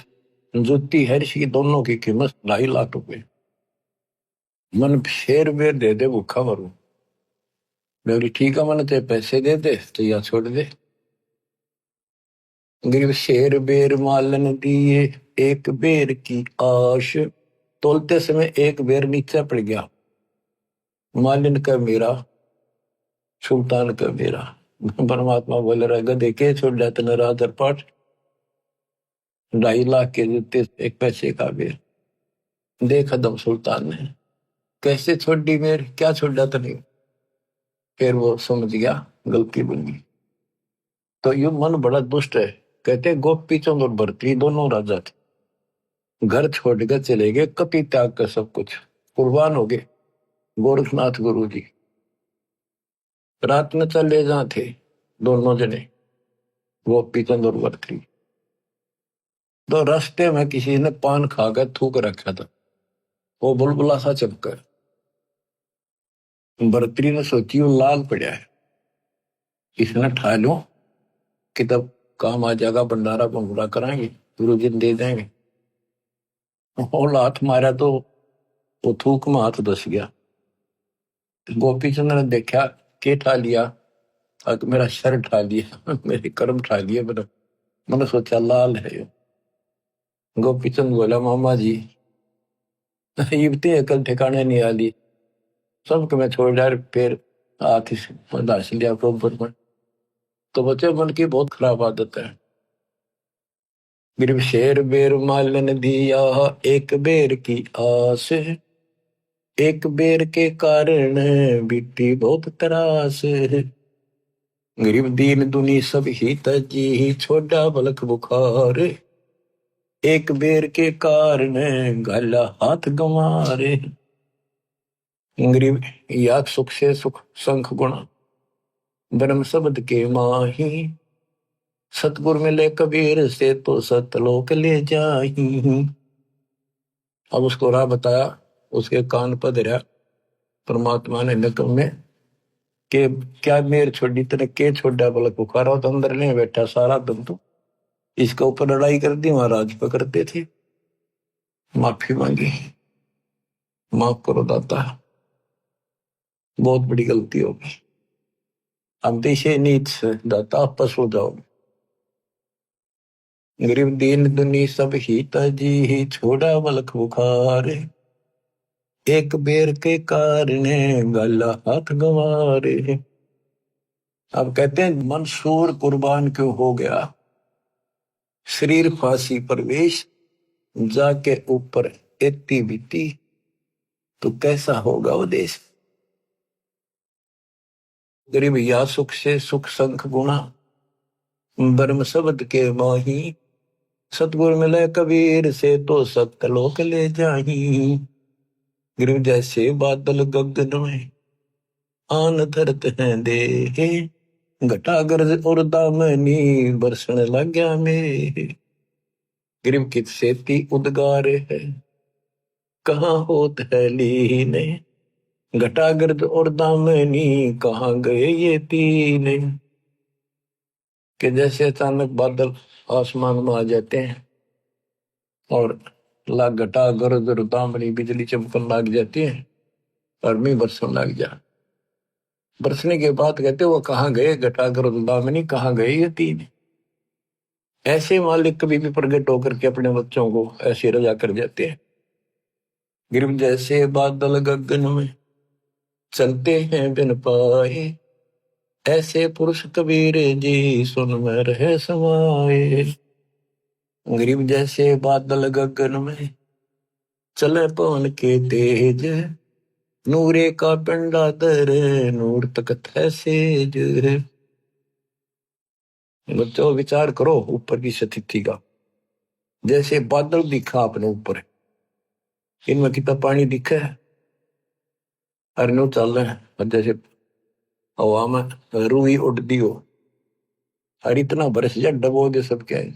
जूती है, इसकी दोनों की कीमत 2.5 लाख रुपए, मन शेर बेर दे दे भूखा मरू। मैं बोली ठीक है, मन ते पैसे दे दे तो या छोड़ दे। गिर शेर बेर मालन दिए, एक बेर की आश, तोलते समय एक बेर नीचे पड़ गया। मालिन का मेरा, सुल्तान का मेरा। परमात्मा बोल रहा गधे के छोड़ जाते न राजर पाठ। 2.5 लाख के जूते, 1 पैसे का बेर। देखा दम सुल्तान ने कैसे छोड़ दी मेर, क्या छोड़ा था नहीं। फिर वो समझ गया गलती बन गई। तो ये मन बड़ा दुष्ट है। कहते गोपी चंद और भरतरी दोनों राजा थे, घर छोड़ कर चले गए, कति त्याग कर सब कुछ कुर्बान हो गए। गोरखनाथ गुरु जी रात में चले जहाँ थे दोनों जने, गोपी चंद और भरतरी। तो रास्ते में किसी ने पान खाकर थूक रखा था, वो बुलबुला सा चपका। भरतरी ने सोची वो लाल पड़ा है, इसने ठा लो कि तब काम आ जाएगा, भंडारा भंगुरा कराएंगे, गुरु जी दे देंगे। और हाथ मारा तो वो थूक में हाथ धस गया। गोपी चंद ने देखा के ठा लिया, और मेरा सर ठा लिया मेरे कर्म ठा लिए। मैंने सोचा लाल है यो। गोपी चंद बोला मामा जी इतनी अकल ठिकाने नहीं आली, सबको मैं छोड़ डाल, फिर हाथ धस लिया गोबर में। तो बच्चे मन की बहुत खराब आदत है। गिरव शेर बेर मालन दिया, एक बेर की आस, एक बेर के कारण बीती बहुत त्रास। गरीब दीन दुनी सब ही तजी, छोड़ा बलक बुखार, एक बेर के कारण गला हाथ गंवारे। गरीब या सुख से सुख संख गुणा, ब्रह्म शब्द के माही, सतगुर मिले कबीर से तो सतलोक ले जाही। अब उसको राह बताया, उसके कान पर धरा परमात्मा ने नकम में के क्या मेर छोड़ी तेने के छोड़ा बलक बुखारा, तो अंदर नहीं बैठा सारा दम तो इसके ऊपर लड़ाई कर दी, महाराज पकड़ते थे। माफी मांगी, माफ करो दाता, बहुत बड़ी गलती होगी, अब दिशे नीच दाता आपस हो जाओ। गरीब दीन दुनी सब ही तजी, ही छोड़ा बलक बुखार, एक बेर के कारण गला हाथ गंवारे। अब कहते हैं मंसूर कुर्बान क्यों हो गया, शरीर फांसी परवेश, जाके ऊपर एती बीती, तो कैसा होगा वो देश। गरीब या सुख से सुख संख गुणा, ब्रह्म शब्द के माही, सतगुर मिले कबीर से तो सतलोक ले जाही। गरीब जैसे बादल गगन में आन धरत हैं देहे, घटा गरज और दामनी बरसने लग गया मेरे। गरीब कित सेती उद्गार है, कहाँ होत है लीने, घटा गर्द और दामनी कहाँ गए ये तीन। कि जैसे अचानक बादल आसमान में आ जाते हैं और लाग घटा गर्द और दामनी बिजली चमकन लग जाती है और मी बरसने लग जा। बरसने के बाद कहते वो कहाँ गए घटा गर्द दामनी, कहाँ गए ये तीन। ऐसे मालिक कभी भी प्रकट होकर के अपने बच्चों को ऐसे रजा कर जाते हैं। गिरव जैसे बादल गगन में चलते हैं बिन पाए, ऐसे पुरुष कबीर जी सुन में रहे समाए। गरीब जैसे बादल गगन में चले पवन के तेज, नूरे का पिंडा दर नूर तकत है सेज। बच्चों विचार करो ऊपर की स्थिति का, जैसे बादल दिखा अपने ऊपर, इनमें कितना पानी दिखा है, और नो चल रहे हैं जैसे हवा में रूई उड़ती हो, और इतना बरस जा डबो दे सब क्या है।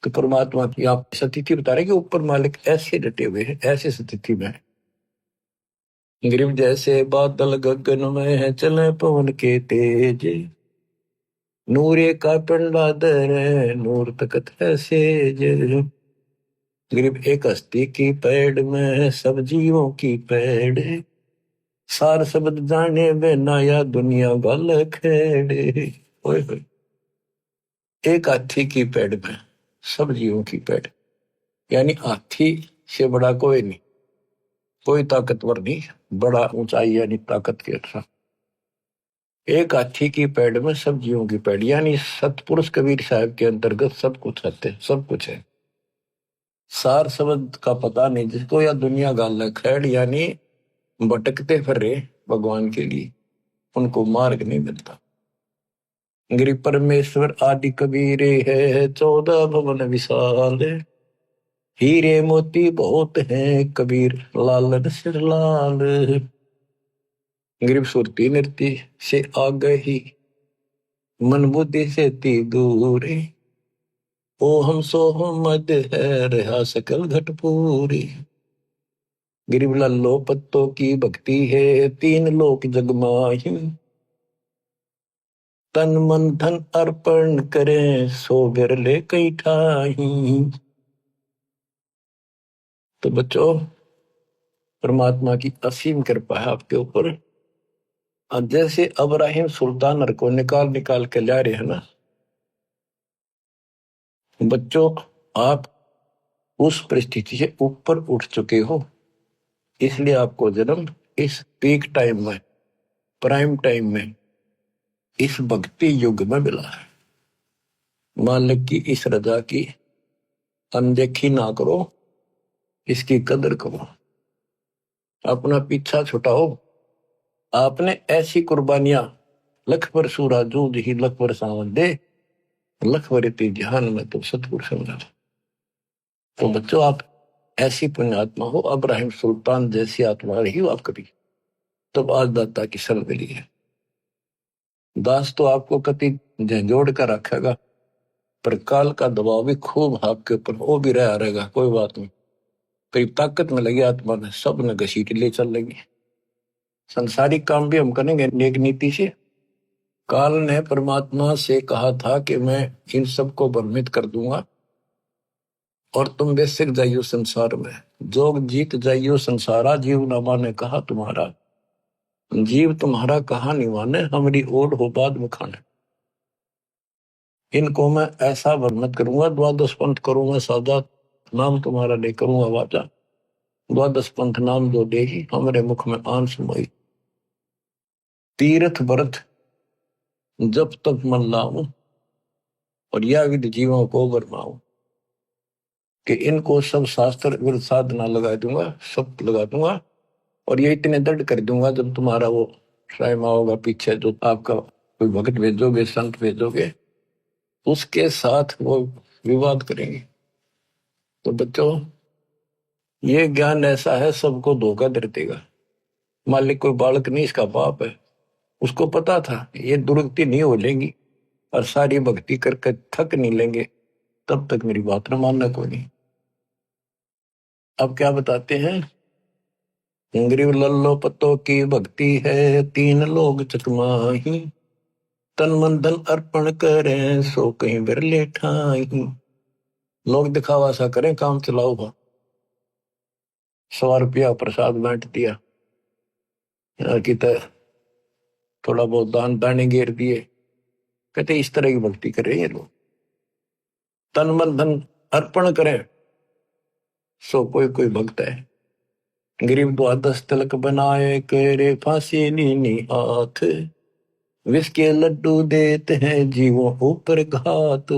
तो परमात्मा की आप स्थिति बता रहे कि ऊपर मालिक ऐसे डटे हुए हैं, ऐसे स्थिति में है। गरीब जैसे बादल गगन में है चले पवन के तेज, नूरे का पिंडा दर नूर तकत है सेज। गरीब एक हस्ती की पैड़ में सब जीवों की पैड़, सार शब्द जाने बिना या दुनिया गल खेड़े। ओए होए, एक हाथी की पेड़ में सब जीवों की पेड़, यानी हाथी से बड़ा कोई नहीं, कोई ताकतवर नहीं, बड़ा ऊंचाई यानी ताकत के अच्छा। एक हाथी की पेड़ में सब जीवों की पेड़, यानी सतपुरुष कबीर साहब के अंतर्गत सब कुछ रहते, सब कुछ है। सार शब्द का पता नहीं जिसको, या दुनिया गाल खैड़, यानी भटकते फिर भगवान के लिए, उनको मार्ग नहीं मिलता। गिरि परमेश्वर आदि कबीरे है, 14 भवन विशाल, हीरे मोती बहुत हैं कबीर लाल सिर लाल। गिरिव सुरती नृत्य से आ गई, मन बुद्धि से ती दूर, ओ हम सो हम मद है रहा सकल घट पूरी। गिरिव लल्लो पत्तों की भक्ति है, 3 लोक जग माही, तन मन धन अर्पण करें सो बिरले कई ठाही। तो बच्चों, परमात्मा की असीम कृपा है आपके ऊपर। अब जैसे इब्राहिम सुल्तान को निकाल निकाल के ला रहे हैं ना बच्चों, आप उस परिस्थिति से ऊपर उठ चुके हो, इसलिए आपको जन्म इस पीक टाइम में, प्राइम टाइम में, इस भक्ति युग में मिला है। मालिक की इस रजा की अनदेखी ना करो, इसकी कदर करो, अपना पीछा छुटाओ। आपने ऐसी कुर्बानियां, लख पर सूरा जूद ही लख पर सावन दे, लख वरती ध्यान में तो सतगुरु समझा। तो बच्चों, आप ऐसी पुण्यात्मा हो, इब्राहिम सुल्तान जैसी आत्मा रही हो आप कभी, तब आज दाता की सल मिली है। दास तो आपको कति झंझोड़ कर रखेगा, पर काल का दबाव भी खूब आपके ऊपर वो भी रहा रहेगा, कोई बात नहीं। करीब ताकत में लगी आत्मा में, सब ने घसीट ले चल लेंगे। संसारिक काम भी हम करेंगे नेक नीति से। काल ने परमात्मा से कहा था कि मैं इन सबको भ्रमित कर दूंगा और तुम बेसिक जाइयो संसार में, जोग जीत जाइयो संसारा, जीव न माने कहा तुम्हारा, जीव तुम्हारा कहा नहीं माने, हमारी ओढ़ हो बाद में खाने। इनको मैं ऐसा भ्रमित करूंगा, द्वादश पंथ करूंगा सादा, नाम तुम्हारा ले करूंगा वाचा, द्वादश पंथ नाम जो दे ही हमारे मुख में आन सुमाई। तीर्थ व्रत जब तक मन लाऊं और या विधि जीवों को बरमाऊं, कि इनको सब शास्त्र विरुद्ध साधना लगा दूंगा, सब लगा दूंगा, और ये इतने दृढ़ कर दूंगा जब तुम्हारा वो टाइम होगा पीछे, जो आपका कोई भगत भेजोगे, संत भेजोगे, उसके साथ वो विवाद करेंगे। तो बच्चों, ये ज्ञान ऐसा है, सबको धोखा दे देगा। मालिक कोई बालक नहीं, इसका बाप है, उसको पता था ये दुर्गति नहीं हो लेंगी और सारी भक्ति करके थक नहीं लेंगे, तब तक मेरी बात न मानना कोई नहीं। अब क्या बताते हैं, ग्रीव लल्लो पत्तों की भक्ति है, 3 लोग चकमाही, तन मन धन अर्पण करें सो कहीं बिरले ठाही। लोग दिखावा सा करें, काम चलाओ भा, 100 रुपया प्रसाद बांट दिया, कि थोड़ा बहुत दान दाने घेर दिए, कहते इस तरह की भक्ति कर रहे हैं लोग। तन मन धन अर्पण करें सो कोई कोई भक्त है। गरीब 12 तिलक बनाए, करे फांसी नीनी हाथ, विष के लड्डू देते हैं जीवों ऊपर घात।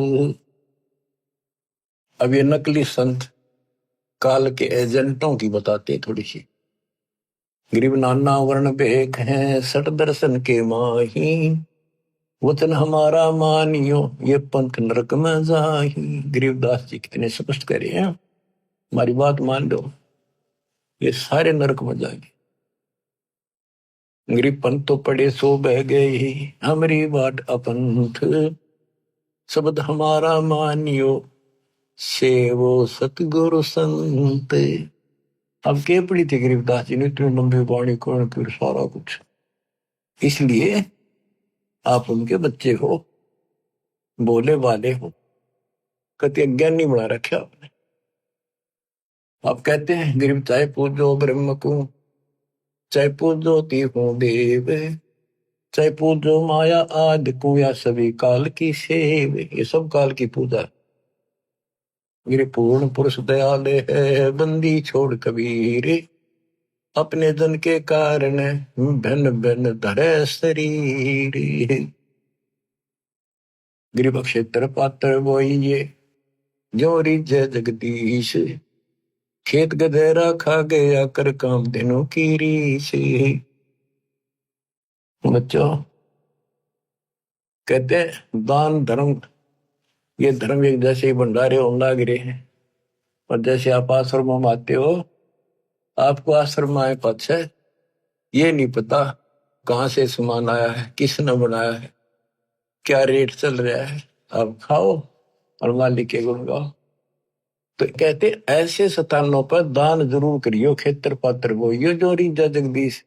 अब ये नकली संत काल के एजेंटों की बताते थोड़ी सी। गरीब नाना वर्ण भेख हैं, सट दर्शन के माही, वचन हमारा मानियो ये पंथ नरक में जाही। गरीबदास जी कितने स्पष्ट करे हैं, हमारी बात मान लो, ये सारे नरक में जाएंगे। गरीब पंथ तो पड़े सो बह गए, हमारी बाट अपंथ, शब्द हमारा मानियो सेवो सतगुरु संत। अब के पड़ी थी गरीबदास जी ने इतनी लंबी वाणी कौन फिर सारा कुछ, इसलिए आप उनके बच्चे हो, बोले वाले हो, कति अज्ञानी बना रखे आपने। आप कहते हैं गरीब चाहे पूजो ब्रह्म को, चाहे पूजो तीहू देव, चाहे पूजो माया आदि को, या सभी काल की सेव। ये सब काल की पूजा है। मेरे पूर्ण पुरुष दयाल है, बंदी छोड़ कबीर, अपने जन के कारण भिन्न भिन्न धरे शरीर। गृह क्षेत्र पात्र बोइये जो रिझे जगदीश, खेत गधेरा खा गया कर काम दिनों की रीस। बच्चों कहते हैं दान धर्म, ये धर्म एक जैसे ही भंडारे होने लग रहे हैं। और जैसे आप आश्रम में आते हो, आपको आश्रम में आए पाछे ये नहीं पता कहाँ से सामान आया है, किसने बनाया है, क्या रेट चल रहा है। आप खाओ और मालिक के गुण गाओ। तो कहते ऐसे स्थानों पर दान जरूर करियो, खेतर पात्र बोइयो जो रिझा जगदीश।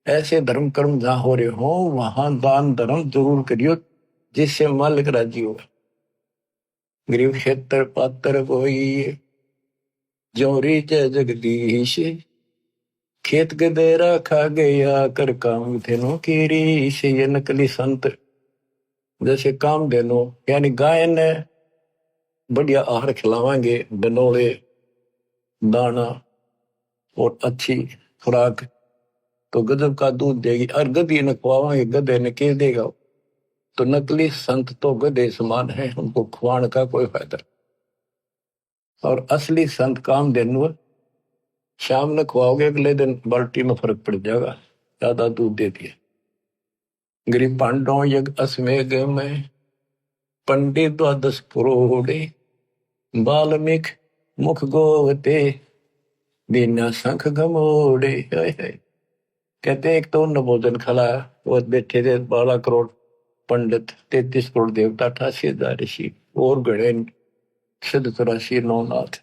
ऐसे धर्म कर्म जहां हो रहे हो वहां दान धर्म जरूर करियो, जिससे मालिक राजी हो। गरीब क्षेत्र पात्र बोइये जो रिझा जगदीश, खेत गदेरा खा गया कर काम धेनु की रीस। ये नकली संत जैसे काम धेनु यानी गाय ने बढ़िया आहार खिलावांगे, बनोले दाना और अच्छी खुराक, तो गजब का दूध देगी। और गधे ने खुआवांगे, गधे ने के देगा। तो नकली संत तो गधे समान है, उनको खुआने का कोई फायदा। और असली संत काम धेनु शाम ने खुआओगे, अगले दिन बाल्टी में फर्क पड़ जाएगा, ज्यादा दूध देती है। गरीब पांडव यज्ञ अश्वमेघ में पंडित द्वादश पुरोड़े, बाल्मीक मुख गोवते बिना शंख घमोड़े। कहते एक तो उन्होंने भोजन खिलाया, वो बैठे थे 12 करोड़ पंडित, 33 करोड़ देवता, 88,000 ऋषि और गणे सिद्ध 84 नौनाथ।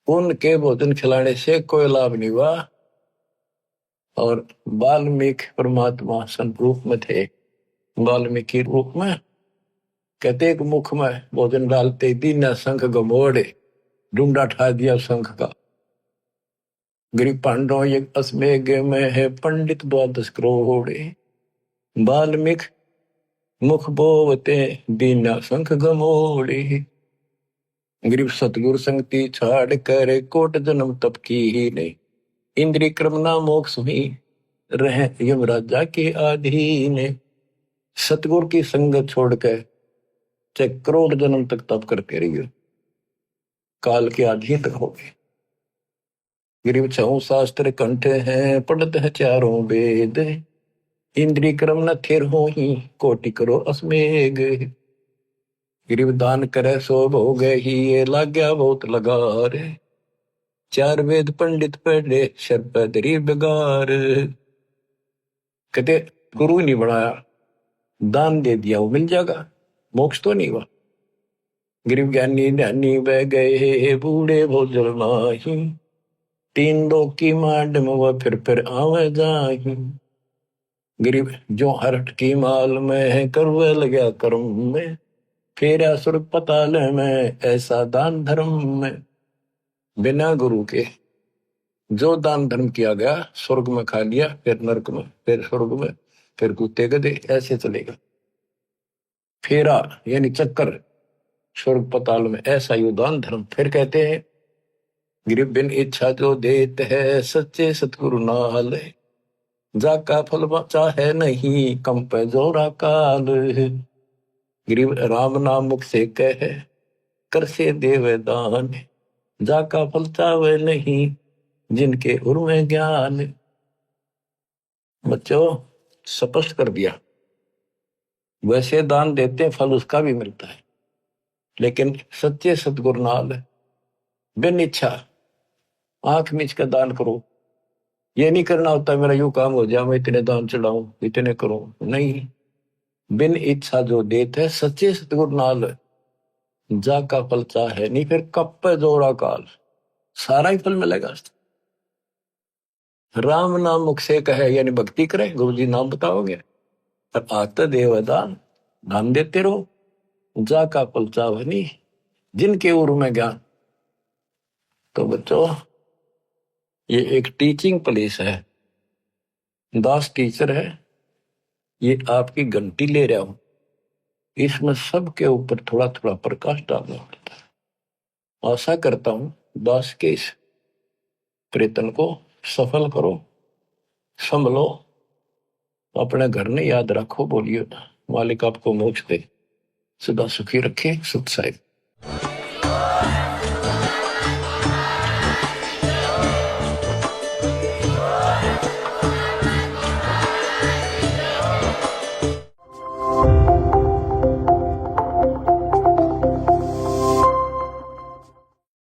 उनके भोजन खिलाने से कोई लाभ नहीं हुआ। और वाल्मीकि परमात्मा संत रूप में थे, वाल्मीकि रूप में कहते एक मुख में भोजन डालते दीना शंख गमोड़े, ढूंढा ठा दिया शंख का। गरीब पांडव यज्ञ अश्वमेघ में है पंडित द्वादश करोड़े, वाल्मीकि मुख बोवते दीना शंख गमोड़े। गरीब सतगुरु संगति छाड़ कर कोट जन्म तप की ही नहीं, इंद्रिय क्रमना मोक्ष में रहे यमराजा के अधीन। सतगुरु की संगत छोड़कर चाहे करोड़ जन्म तक तप करते रहिए, काल के अधीन रहोगे। गरीब 6 शास्त्र कंठ हैं, पढ़ते हैं 4 वेद, इंद्रिय क्रम न थिर हो ही कोटि करो अश्वमेघ। गरीब दान करे सो भोग ही, ये लाग्या बहुत लगा रे, 4 वेद पंडित पढ़े शर्प दरी बेगार। कहते गुरु नहीं बनाया, दान दे दिया, वो मिल जाएगा, मोक्ष तो नहीं हुआ। गरीब ज्ञानी ध्यानी बह गए बूढ़े भोजल माही, 3 लोक की मांड में वह फिर आवे जाही। गरीब जो हरट की माल में है करवे लगा कर्म में, फेरा स्वर्ग पताल में ऐसा दान धर्म में। बिना गुरु के जो दान धर्म किया गया, स्वर्ग में खा लिया, फिर नरक में, फिर स्वर्ग में, फिर कुत्ते गधे, ऐसे चलेगा फेरा यानी चक्कर स्वर्ग पताल में, ऐसा ही दान धर्म। फिर कहते हैं गरीब बिन इच्छा जो देते है सच्चे सतगुरु नाल, जाका फल चाहे नहीं कम पे जोरा काल। गरीब राम नाम मुख से कहे कर से देवे दान, जाका फल चाहे नहीं जिनके उर्मे ज्ञान। बच्चों स्पष्ट कर दिया, वैसे दान देते हैं फल उसका भी मिलता है, लेकिन सच्चे सतगुरु नाल बिन इच्छा आंख मीच का दान करो। ये नहीं करना होता मेरा यूं काम हो जाए, मैं इतने दान चढ़ाऊं, इतने करूं, नहीं। बिन इच्छा जो देते है सच्चे सतगुरु नाल, जा का फल चाहे नहीं फिर कप पे जोड़ा काल, सारा ही फल मिलेगा। राम नाम मुख से कहे यानी भक्ति करे, गुरु जी नाम बताओगे और आते देवदान दान देते रहो, जा का फल चाहे नहीं जिनके उर में ज्ञान। तो बच्चों ये एक टीचिंग प्लेस है, दास टीचर है, ये आपकी घंटी ले रहा हूं, इसमें सबके ऊपर थोड़ा थोड़ा प्रकाश डालना पड़ता है। आशा करता हूं दास के इस प्रयत्न को सफल करो, संभलो, अपने घर ने याद रखो, बोलियो ना। मालिक आपको मोक्ष दे, सदा सुखी रखे। सत साहिब।